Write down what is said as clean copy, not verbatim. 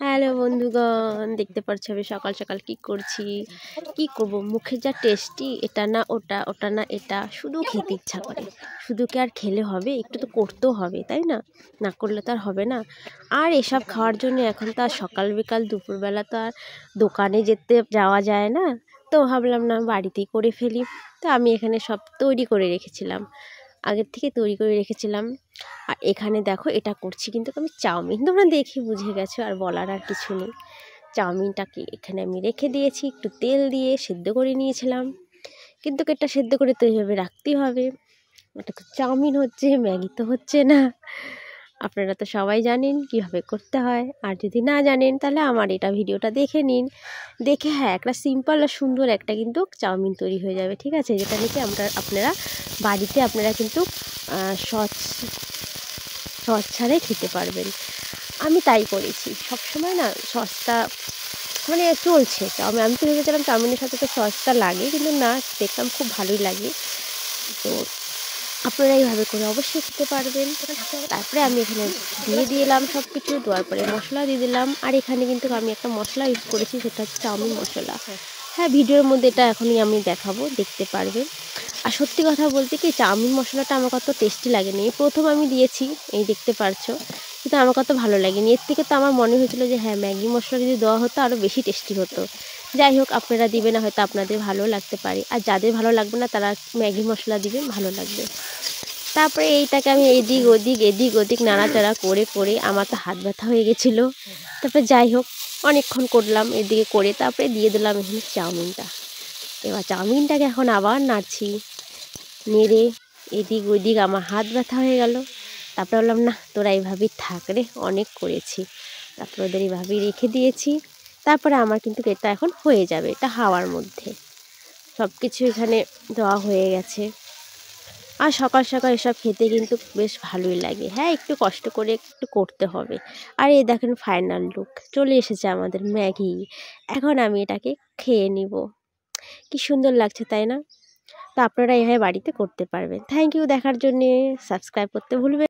Hello বন্ধুগণ, দেখতে পাচ্ছ আমি সকাল সকাল কি করছি। কি করব, মুখে যা টেস্টি, এটা না ওটা, ওটা না এটা, শুধু খেতে ইচ্ছা করে। শুধু কি আর খেলে হবে, একটু তো করতেও হবে, তাই না? না করলে তো আর হবে না। আর এসব খাওয়ার জন্য এখন তো আর সকাল বিকাল দুপুরবেলা তো আর দোকানে যাওয়া যায় না। তো ভাবলাম না বাড়িতেই করে ফেলি। তো আমি এখানে সব তৈরি করে রেখেছিলাম, আগের থেকে তৈরি করে রেখেছিলাম। আর এখানে দেখো এটা করছি কিন্তু আমি চাউমিন, তোমরা দেখে বুঝে গেছো, আর বলার আর কিছু নেই। চাউমিনটাকে এখানে আমি রেখে দিয়েছি, একটু তেল দিয়ে সেদ্ধ করে নিয়েছিলাম। কিন্তু এটা সেদ্ধ করে তো এইভাবে রাখতেই হবে, এটা তো চাউমিন হচ্ছে, ম্যাগি তো হচ্ছে না। আপনারা তো সবাই জানেন কীভাবে করতে হয়, আর যদি না জানেন তাহলে আমার এটা ভিডিওটা দেখে নিন। দেখে হ্যাঁ, একটা সিম্পল আর সুন্দর একটা কিন্তু চাউমিন তৈরি হয়ে যাবে, ঠিক আছে? যেটা নাকি আপনারা বাড়িতে কিন্তু সস ছাড়াই খেতে পারবেন। আমি তাই করেছি, সবসময় না সসটা চলছে। আমি তো ভেবেছিলাম চাউমিনের সাথে তো সসটা লাগে, কিন্তু না, দেখলাম খুব ভালোই লাগে। তো আপনারা এইভাবে করে অবশ্যই খেতে পারবেন। তারপরে আমি এখানে দিয়ে দিলাম সব কিছু, দেওয়ার পরে মশলা দিয়ে দিলাম। আর এখানে কিন্তু আমি একটা মশলা ইউজ করেছি, সেটা হচ্ছে চাউমিন মশলা। হ্যাঁ, ভিডিওর মধ্যে এটা এখনই আমি দেখাবো, দেখতে পারবেন। আর সত্যি কথা বলতে কি, চাউমিন মশলাটা আমার কত টেস্টি লাগেনি। এই প্রথম আমি দিয়েছি, এই দেখতে পারছো, কিন্তু আমার কত ভালো লাগেনি। এর থেকে তো আমার মনে হয়েছিল যে হ্যাঁ, ম্যাগি মশলা যদি দেওয়া হতো আরও বেশি টেস্টি হতো। যাই হোক, আপনারা দিবেন না, হয়তো আপনাদের ভালো লাগতে পারে, আর যাদের ভালো লাগবে না তারা ম্যাগি মশলা দিবেন, ভালো লাগবে। তারপরে এইটাকে আমি এদিক ওদিক নাড়াচাড়া করে করে আমার তো হাত ব্যথা হয়ে গেছিলো। তারপরে যাই হোক, অনেকক্ষণ করলাম এদিকে করে, তারপরে দিয়ে দিলাম এখানে চাউমিনটা। এবার চাউমিনটাকে এখন আবার নাড়ছি, নেড়ে এদিক ওদিক আমার হাত ব্যথা হয়ে গেল। তারপরে বললাম না, তোরা এইভাবেই থাক রে, অনেক করেছি। তারপরে ওদের এইভাবেই রেখে দিয়েছি। তারপরে আমার কিন্তু এটা এখন হয়ে যাবে, এটা হাওয়ার মধ্যে সব কিছু এখানে দেওয়া হয়ে গেছে। আর সকাল সকাল এসব খেতে কিন্তু বেশ ভালোই লাগে। হ্যাঁ, একটু কষ্ট করে একটু করতে হবে। আর এই দেখেন ফাইনাল লুক চলে এসেছে আমাদের ম্যাগি। এখন আমি এটাকে খেয়ে নিব। কি সুন্দর লাগছে, তাই না? তো আপনারা এভাবে বাড়িতে করতে পারবেন। থ্যাংক ইউ দেখার জন্যে। সাবস্ক্রাইব করতে ভুলবেন